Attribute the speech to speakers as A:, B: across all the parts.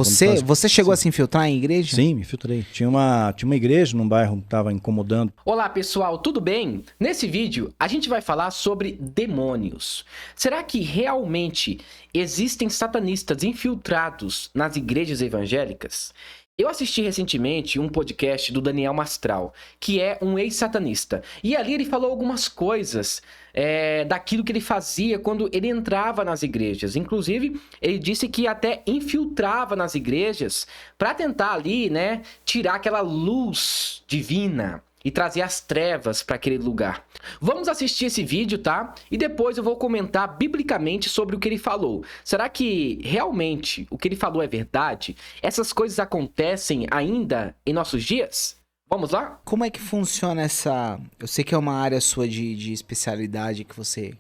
A: Você chegou a se infiltrar em igreja?
B: Sim, me infiltrei. Tinha uma igreja num bairro que estava incomodando.
C: Olá pessoal, tudo bem? Nesse vídeo a gente vai falar sobre demônios. Será que realmente existem satanistas infiltrados nas igrejas evangélicas? Eu assisti recentemente um podcast do Daniel Mastral, que é um ex-satanista. E ali ele falou algumas coisas daquilo que ele fazia quando ele entrava nas igrejas. Inclusive, ele disse que até infiltrava nas igrejas para tentar ali, né, tirar aquela luz divina e trazer as trevas para aquele lugar. Vamos assistir esse vídeo, tá? E depois eu vou comentar biblicamente sobre o que ele falou. Será que realmente o que ele falou é verdade? Essas coisas acontecem ainda em nossos dias? Vamos lá?
A: Como é que funciona essa... Eu sei que é uma área sua de especialidade, que você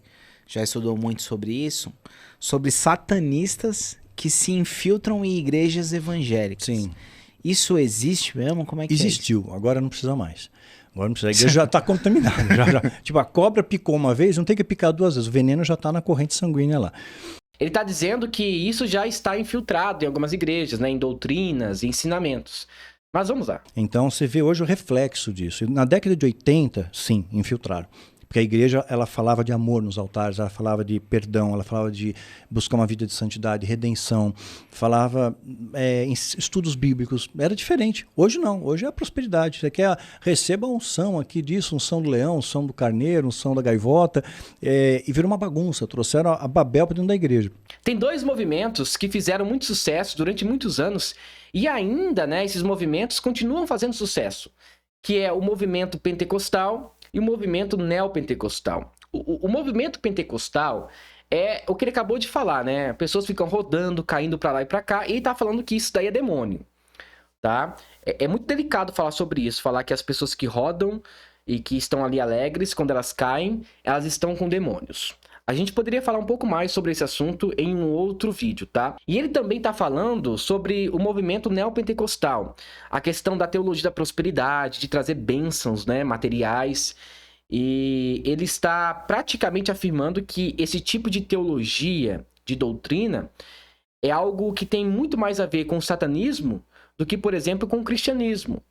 A: já estudou muito sobre isso, sobre satanistas que se infiltram em igrejas evangélicas.
B: Sim.
A: Isso existe mesmo? Como é que
B: Existiu, agora não precisa mais. Agora não precisa, a igreja já está contaminada. Tipo, a cobra picou uma vez, não tem que picar duas vezes. O veneno já está na corrente sanguínea lá.
C: Ele está dizendo que isso já está infiltrado em algumas igrejas, né, em doutrinas, em ensinamentos. Mas vamos lá.
B: Então você vê hoje o reflexo disso. Na década de 80, sim, infiltraram. Porque a igreja, ela falava de amor nos altares, ela falava de perdão, ela falava de buscar uma vida de santidade, redenção, falava em estudos bíblicos. Era diferente. Hoje não, hoje é a prosperidade. Você quer, receba a unção aqui disso, unção do leão, unção do carneiro, unção da gaivota, e virou uma bagunça. Trouxeram a Babel para dentro da igreja.
C: Tem dois movimentos que fizeram muito sucesso durante muitos anos e ainda, né, esses movimentos continuam fazendo sucesso, que é o movimento pentecostal e o movimento neopentecostal. O movimento pentecostal é o que ele acabou de falar, né? Pessoas ficam rodando, caindo para lá e para cá, e ele tá falando que isso daí é demônio, tá? É muito delicado falar sobre isso, falar que as pessoas que rodam e que estão ali alegres, quando elas caem, elas estão com demônios. A gente poderia falar um pouco mais sobre esse assunto em um outro vídeo, tá? E ele também está falando sobre o movimento neopentecostal, a questão da teologia da prosperidade, de trazer bênçãos, né, materiais. E ele está praticamente afirmando que esse tipo de teologia, de doutrina, é algo que tem muito mais a ver com o satanismo do que, por exemplo, com o cristianismo.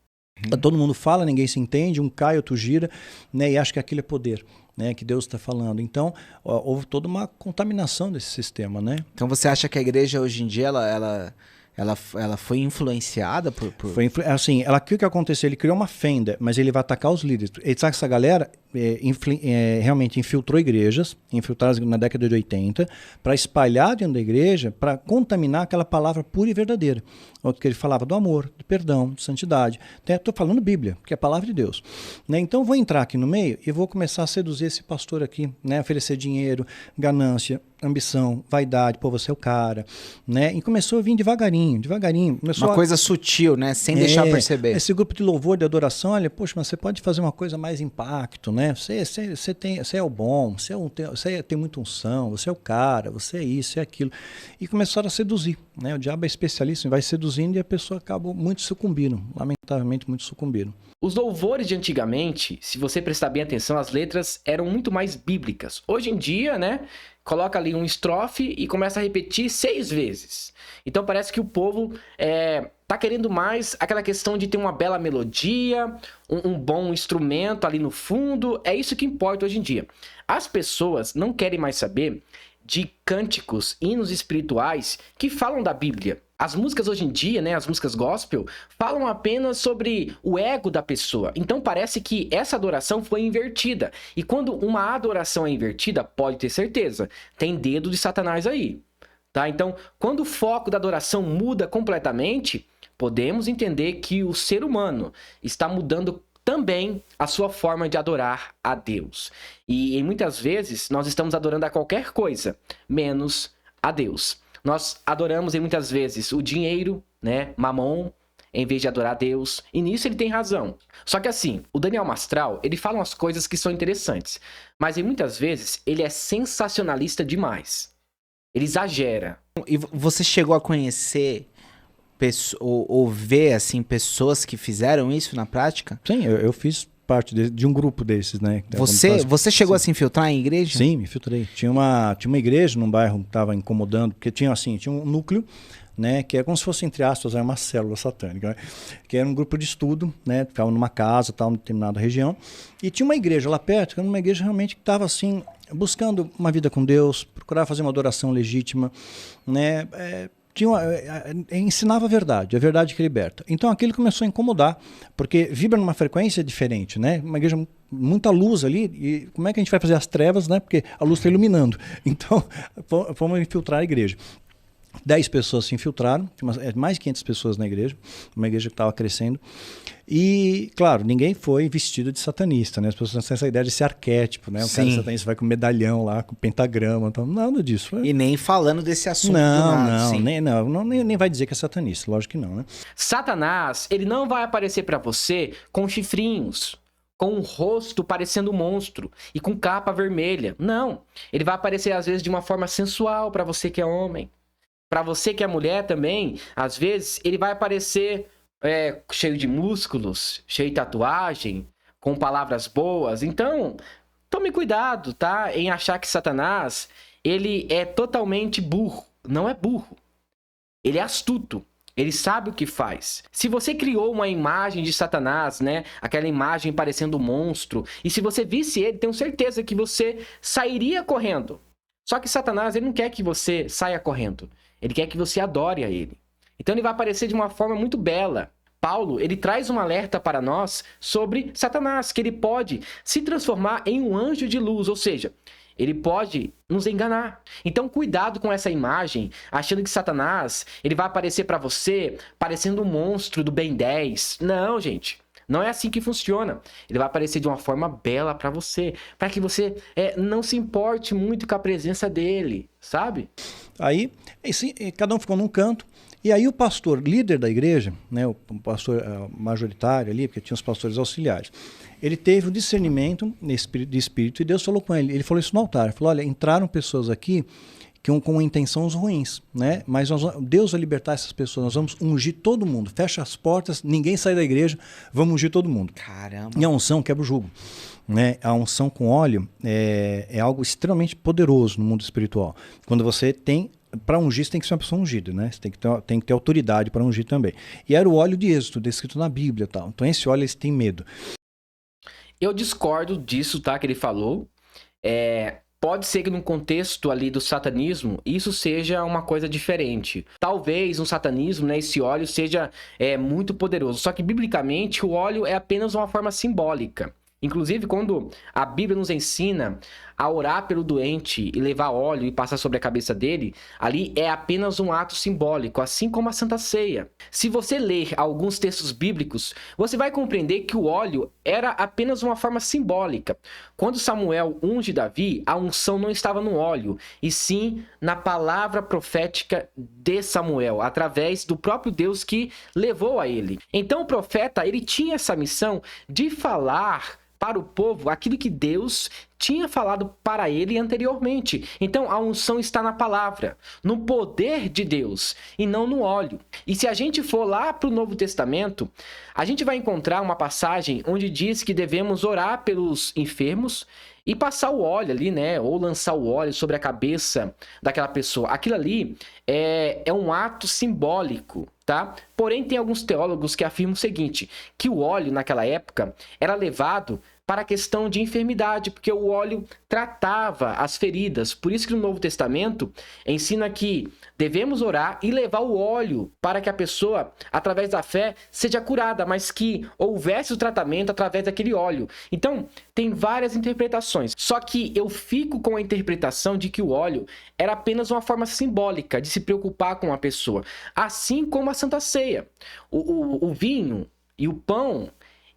B: Todo mundo fala, ninguém se entende, um cai, outro gira, né, e acha que aquilo é poder, né, que Deus está falando. Então, houve toda uma contaminação desse sistema, né?
A: Então você acha que a igreja hoje em dia, ela foi influenciada por...
B: Assim, o que aconteceu? Ele criou uma fenda, mas ele vai atacar os líderes. Ele sabe que essa galera realmente infiltrou igrejas, infiltraram na década de 80, para espalhar dentro da igreja, para contaminar aquela palavra pura e verdadeira. O que ele falava do amor, do perdão, de santidade. Estou falando Bíblia, que é a palavra de Deus. Né? Então, vou entrar aqui no meio e vou começar a seduzir esse pastor aqui, né? Oferecer dinheiro, ganância, ambição, vaidade, pô, você é o cara, né? E começou a vir devagarinho.
A: Uma coisa sutil, né? Sem deixar perceber.
B: Esse grupo de louvor, de adoração, olha, poxa, mas você pode fazer uma coisa mais impacto, né? Você é o bom, você tem muita unção, você é o cara, você é isso, é aquilo. E começaram a seduzir, né? O diabo é especialista, vai seduzindo e a pessoa acaba muito sucumbindo, lamentavelmente muito sucumbindo.
C: Os louvores de antigamente, se você prestar bem atenção, as letras eram muito mais bíblicas. Hoje em dia, né, coloca ali um estrofe e começa a repetir 6 vezes. Então parece que o povo tá querendo mais aquela questão de ter uma bela melodia, um bom instrumento ali no fundo. É isso que importa hoje em dia. As pessoas não querem mais saber de cânticos, hinos espirituais que falam da Bíblia. As músicas hoje em dia, né, as músicas gospel, falam apenas sobre o ego da pessoa. Então parece que essa adoração foi invertida. E quando uma adoração é invertida, pode ter certeza, tem dedo de Satanás aí. Tá? Então, quando o foco da adoração muda completamente, podemos entender que o ser humano está mudando também a sua forma de adorar a Deus. E muitas vezes nós estamos adorando a qualquer coisa, menos a Deus. Nós adoramos muitas vezes o dinheiro, né, mamon, em vez de adorar a Deus. E nisso ele tem razão. Só que assim, o Daniel Mastral, ele fala umas coisas que são interessantes. Mas muitas vezes ele é sensacionalista demais. Ele exagera.
A: E você chegou a conhecer ou ver assim, pessoas que fizeram isso na prática?
B: Sim, eu fiz parte de um grupo desses, né?
A: Você chegou a se infiltrar em igreja?
B: Sim, me infiltrei. Tinha uma igreja num bairro que estava incomodando, porque tinha um núcleo, né, que é como se fosse, entre aspas, uma célula satânica, né, que era um grupo de estudo, né, ficava numa casa, tal, em determinada região, e tinha uma igreja lá perto, que era uma igreja realmente que estava assim, buscando uma vida com Deus, procurava fazer uma adoração legítima, né, ensinava a verdade que liberta. Então aquilo começou a incomodar, porque vibra numa frequência diferente, né? Uma igreja, muita luz ali, e como é que a gente vai fazer as trevas, né? Porque a luz está iluminando. Então, vamos infiltrar a igreja. 10 pessoas se infiltraram, mais de 500 pessoas na igreja, uma igreja que estava crescendo. E, claro, ninguém foi vestido de satanista, né? As pessoas têm essa ideia de ser arquétipo, né? O cara satanista vai com medalhão lá, com pentagrama, então, nada disso.
A: E nem falando desse assunto
B: nem vai dizer que é satanista, lógico que não, né?
C: Satanás, ele não vai aparecer para você com chifrinhos, com um rosto parecendo um monstro e com capa vermelha. Não, ele vai aparecer às vezes de uma forma sensual para você que é homem. Para você que é mulher também, às vezes ele vai aparecer cheio de músculos, cheio de tatuagem, com palavras boas. Então, tome cuidado, tá? Em achar que Satanás, ele é totalmente burro. Não é burro. Ele é astuto. Ele sabe o que faz. Se você criou uma imagem de Satanás, né? Aquela imagem parecendo um monstro, e se você visse ele, tenho certeza que você sairia correndo. Só que Satanás, ele não quer que você saia correndo. Ele quer que você adore a ele. Então ele vai aparecer de uma forma muito bela. Paulo, ele traz um alerta para nós sobre Satanás, que ele pode se transformar em um anjo de luz, ou seja, ele pode nos enganar. Então cuidado com essa imagem, achando que Satanás, ele vai aparecer para você parecendo um monstro do Ben 10. Não, gente. Não é assim que funciona. Ele vai aparecer de uma forma bela para você, para que você não se importe muito com a presença dele, sabe?
B: Aí, cada um ficou num canto, e aí o pastor líder da igreja, né, o pastor majoritário ali, porque tinha os pastores auxiliares, ele teve o discernimento de espírito, e Deus falou com ele. Ele falou isso no altar. Ele falou, olha, entraram pessoas aqui com intenções ruins, né? Mas Deus vai libertar essas pessoas, nós vamos ungir todo mundo, fecha as portas, ninguém sai da igreja, vamos ungir todo mundo.
A: Caramba.
B: E a unção quebra o jugo, né? A unção com óleo é algo extremamente poderoso no mundo espiritual. Quando você tem, para ungir, você tem que ser uma pessoa ungida, né? Você tem que ter autoridade para ungir também. E era o óleo de êxito, descrito na Bíblia, tal. Então esse óleo, eles têm medo.
C: Eu discordo disso, tá? Que ele falou. Pode ser que no contexto ali do satanismo, isso seja uma coisa diferente. Talvez no satanismo, né, esse óleo seja muito poderoso. Só que, biblicamente, o óleo é apenas uma forma simbólica. Inclusive, quando a Bíblia nos ensina a orar pelo doente e levar óleo e passar sobre a cabeça dele, ali é apenas um ato simbólico, assim como a Santa Ceia. Se você ler alguns textos bíblicos, você vai compreender que o óleo era apenas uma forma simbólica. Quando Samuel unge Davi, a unção não estava no óleo, e sim na palavra profética de Samuel, através do próprio Deus que levou a ele. Então o profeta, ele tinha essa missão de falar para o povo aquilo que Deus tinha falado para ele anteriormente. Então a unção está na palavra, no poder de Deus e não no óleo. E se a gente for lá para o Novo Testamento, a gente vai encontrar uma passagem onde diz que devemos orar pelos enfermos e passar o óleo ali, né? Ou lançar o óleo sobre a cabeça daquela pessoa. Aquilo ali é um ato simbólico, tá? Porém, tem alguns teólogos que afirmam o seguinte, que o óleo naquela época era levado para a questão de enfermidade, porque o óleo tratava as feridas. Por isso que no Novo Testamento ensina que devemos orar e levar o óleo para que a pessoa, através da fé, seja curada, mas que houvesse o tratamento através daquele óleo. Então, tem várias interpretações. Só que eu fico com a interpretação de que o óleo era apenas uma forma simbólica de se preocupar com a pessoa. Assim como a Santa Ceia. O vinho e o pão,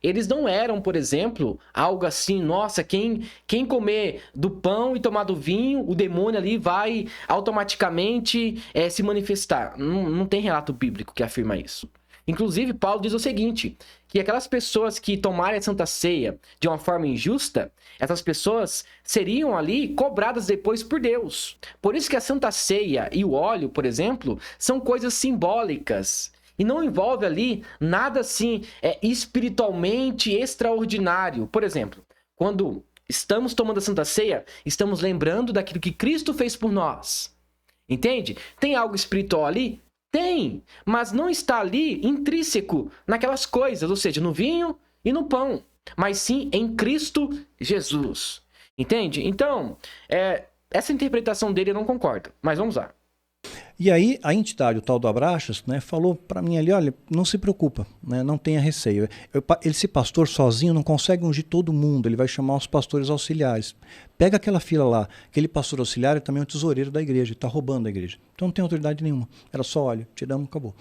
C: eles não eram, por exemplo, algo assim, nossa, quem comer do pão e tomar do vinho, o demônio ali vai automaticamente se manifestar. Não tem relato bíblico que afirma isso. Inclusive, Paulo diz o seguinte, que aquelas pessoas que tomarem a Santa Ceia de uma forma injusta, essas pessoas seriam ali cobradas depois por Deus. Por isso que a Santa Ceia e o óleo, por exemplo, são coisas simbólicas. E não envolve ali nada assim espiritualmente extraordinário. Por exemplo, quando estamos tomando a Santa Ceia, estamos lembrando daquilo que Cristo fez por nós. Entende? Tem algo espiritual ali? Tem, mas não está ali intrínseco naquelas coisas, ou seja, no vinho e no pão, mas sim em Cristo Jesus. Entende? Então, essa interpretação dele eu não concordo, mas vamos lá.
B: E aí a entidade, o tal do Abraxas, né, falou para mim ali, olha, não se preocupa, né, não tenha receio. Esse pastor sozinho não consegue ungir todo mundo, ele vai chamar os pastores auxiliares. Pega aquela fila lá, aquele pastor auxiliar é também o tesoureiro da igreja, está roubando a igreja. Então não tem autoridade nenhuma, era só óleo, tiramos, acabou.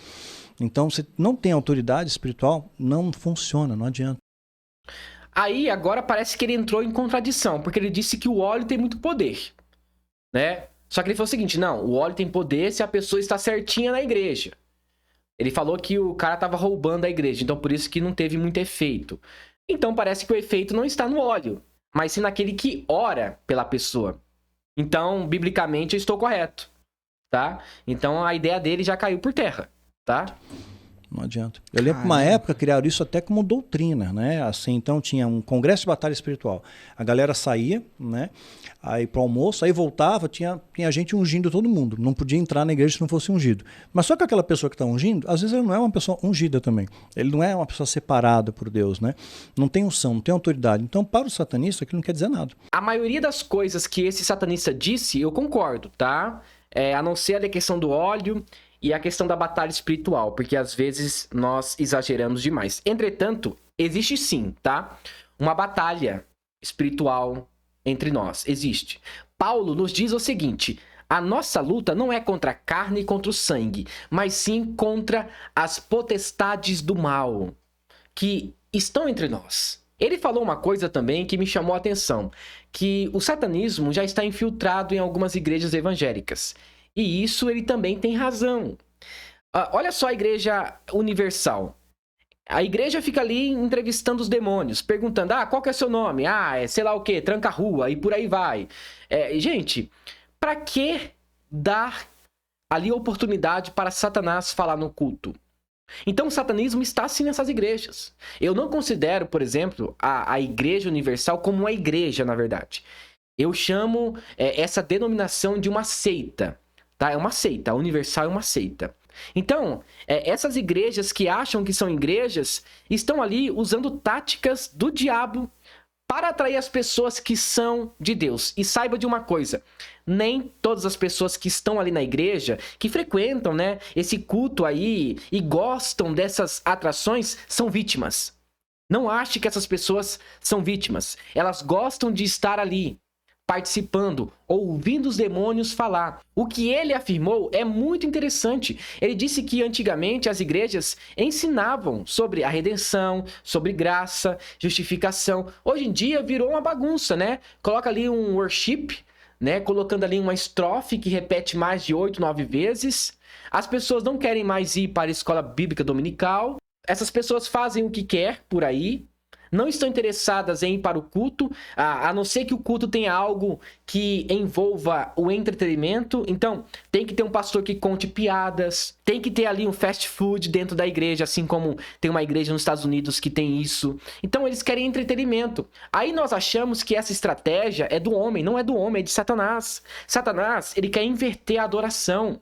B: Então se não tem autoridade espiritual, não funciona, não adianta.
C: Aí agora parece que ele entrou em contradição, porque ele disse que o óleo tem muito poder, né? Só que ele falou o seguinte, não, o óleo tem poder se a pessoa está certinha na igreja. Ele falou que o cara estava roubando a igreja, então por isso que não teve muito efeito. Então parece que o efeito não está no óleo, mas sim naquele que ora pela pessoa. Então, biblicamente, eu estou correto, tá? Então a ideia dele já caiu por terra, tá?
B: Não adianta. Eu lembro que uma época criaram isso até como doutrina, né? Assim, então tinha um congresso de batalha espiritual. A galera saía, né? Aí pro almoço, aí voltava, tinha gente ungindo todo mundo. Não podia entrar na igreja se não fosse ungido. Mas só que aquela pessoa que está ungindo, às vezes ele não é uma pessoa ungida também. Ele não é uma pessoa separada por Deus, né? Não tem unção, não tem autoridade. Então, para o satanista, aquilo não quer dizer nada.
C: A maioria das coisas que esse satanista disse, eu concordo, tá? A não ser a questão do óleo e a questão da batalha espiritual, porque às vezes nós exageramos demais. Entretanto, existe sim, tá? Uma batalha espiritual entre nós, existe. Paulo nos diz o seguinte, a nossa luta não é contra a carne e contra o sangue, mas sim contra as potestades do mal que estão entre nós. Ele falou uma coisa também que me chamou a atenção, que o satanismo já está infiltrado em algumas igrejas evangélicas. E isso ele também tem razão. Olha só a Igreja Universal. A igreja fica ali entrevistando os demônios, perguntando, qual que é seu nome? Sei lá o quê, tranca-rua, e por aí vai. Gente, para que dar ali oportunidade para Satanás falar no culto? Então o satanismo está sim nessas igrejas. Eu não considero, por exemplo, a Igreja Universal como uma igreja, na verdade. Eu chamo essa denominação de uma seita. Tá? É uma seita, a Universal é uma seita. Então, essas igrejas que acham que são igrejas estão ali usando táticas do diabo para atrair as pessoas que são de Deus. E saiba de uma coisa, nem todas as pessoas que estão ali na igreja, que frequentam, né, esse culto aí e gostam dessas atrações, são vítimas. Não ache que essas pessoas são vítimas. Elas gostam de estar ali, participando, ouvindo os demônios falar. O que ele afirmou é muito interessante. Ele disse que antigamente as igrejas ensinavam sobre a redenção, sobre graça, justificação. Hoje em dia virou uma bagunça, né? Coloca ali um worship, né? Colocando ali uma estrofe que repete mais de 8, 9 vezes. As pessoas não querem mais ir para a escola bíblica dominical. Essas pessoas fazem o que quer por aí. Não estão interessadas em ir para o culto, a não ser que o culto tenha algo que envolva o entretenimento. Então, tem que ter um pastor que conte piadas, tem que ter ali um fast food dentro da igreja, assim como tem uma igreja nos Estados Unidos que tem isso. Então, eles querem entretenimento. Aí nós achamos que essa estratégia é do homem, não é do homem, é de Satanás. Satanás, ele quer inverter a adoração.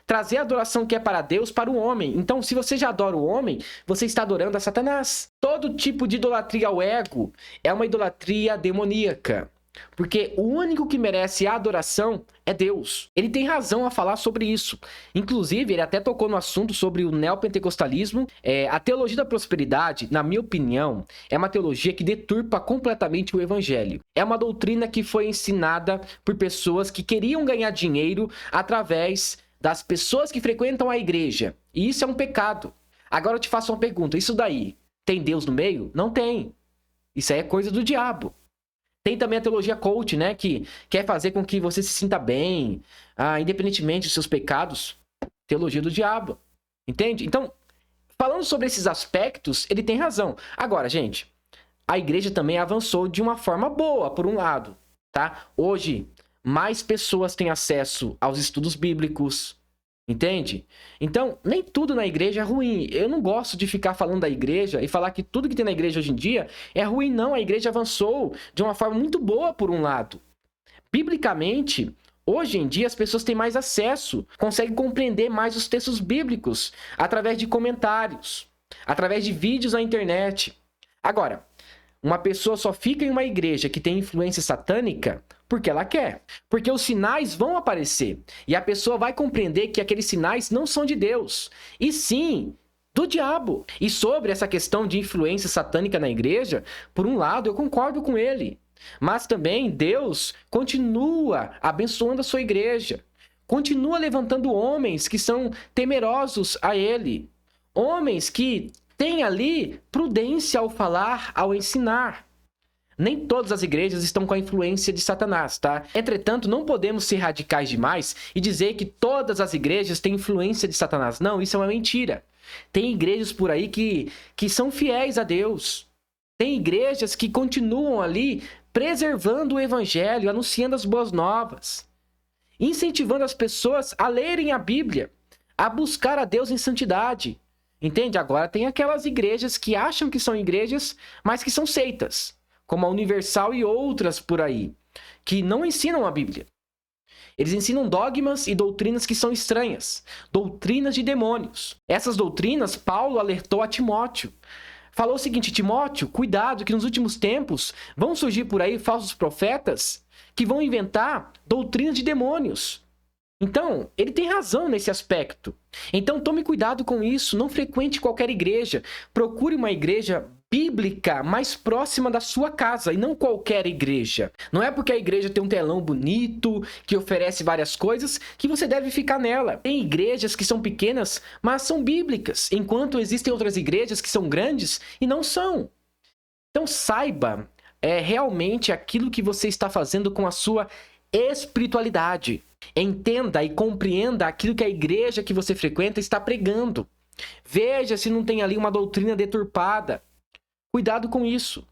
C: Trazer a adoração que é para Deus para o homem. Então, se você já adora o homem, você está adorando a Satanás. Todo tipo de idolatria ao ego é uma idolatria demoníaca. Porque o único que merece a adoração é Deus. Ele tem razão a falar sobre isso. Inclusive, ele até tocou no assunto sobre o neopentecostalismo. A teologia da prosperidade, na minha opinião, é uma teologia que deturpa completamente o evangelho. É uma doutrina que foi ensinada por pessoas que queriam ganhar dinheiro através das pessoas que frequentam a igreja. E isso é um pecado. Agora eu te faço uma pergunta. Isso daí, tem Deus no meio? Não tem. Isso aí é coisa do diabo. Tem também a teologia coach, né? Que quer fazer com que você se sinta bem, independentemente dos seus pecados. Teologia do diabo. Entende? Então, falando sobre esses aspectos, ele tem razão. Agora, gente, a igreja também avançou de uma forma boa, por um lado, tá? Hoje, mais pessoas têm acesso aos estudos bíblicos, entende? Então, nem tudo na igreja é ruim. Eu não gosto de ficar falando da igreja e falar que tudo que tem na igreja hoje em dia é ruim, não. A igreja avançou de uma forma muito boa, por um lado. Biblicamente, Hoje em dia as pessoas têm mais acesso, conseguem compreender mais os textos bíblicos através de comentários, através de vídeos na internet. Agora, uma pessoa só fica em uma igreja que tem influência satânica porque ela quer. Porque os sinais vão aparecer e a pessoa vai compreender que aqueles sinais não são de Deus, e sim do diabo. E sobre essa questão de influência satânica na igreja, por um lado eu concordo com ele. Mas também Deus continua abençoando a sua igreja. Continua levantando homens que são temerosos a Ele. Homens que têm ali prudência ao falar, ao ensinar. Nem todas as igrejas estão com a influência de Satanás, tá? Entretanto, não podemos ser radicais demais e dizer que todas as igrejas têm influência de Satanás. Não, isso é uma mentira. Tem igrejas por aí que são fiéis a Deus. Tem igrejas que continuam ali preservando o evangelho, anunciando as boas novas, incentivando as pessoas a lerem a Bíblia, a buscar a Deus em santidade. Entende? Agora tem aquelas igrejas que acham que são igrejas, mas que são seitas, como a Universal e outras por aí, que não ensinam a Bíblia. Eles ensinam dogmas e doutrinas que são estranhas, doutrinas de demônios. Essas doutrinas, Paulo alertou a Timóteo. Falou o seguinte: Timóteo, cuidado que nos últimos tempos vão surgir por aí falsos profetas que vão inventar doutrinas de demônios. Então, ele tem razão nesse aspecto. Então, tome cuidado com isso, não frequente qualquer igreja. Procure uma igreja bíblica mais próxima da sua casa e não qualquer igreja. Não é porque a igreja tem um telão bonito, que oferece várias coisas, que você deve ficar nela. Tem igrejas que são pequenas, mas são bíblicas, enquanto existem outras igrejas que são grandes e não são. Então saiba realmente aquilo que você está fazendo com a sua espiritualidade. Entenda e compreenda aquilo que a igreja que você frequenta está pregando. Veja se não tem ali uma doutrina deturpada. Cuidado com isso.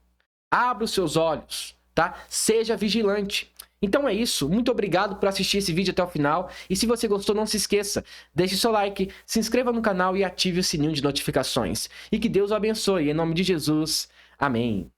C: Abra os seus olhos, tá? Seja vigilante. Então é isso. Muito obrigado por assistir esse vídeo até o final. E se você gostou, não se esqueça. Deixe seu like, se inscreva no canal e ative o sininho de notificações. E que Deus o abençoe. Em nome de Jesus. Amém.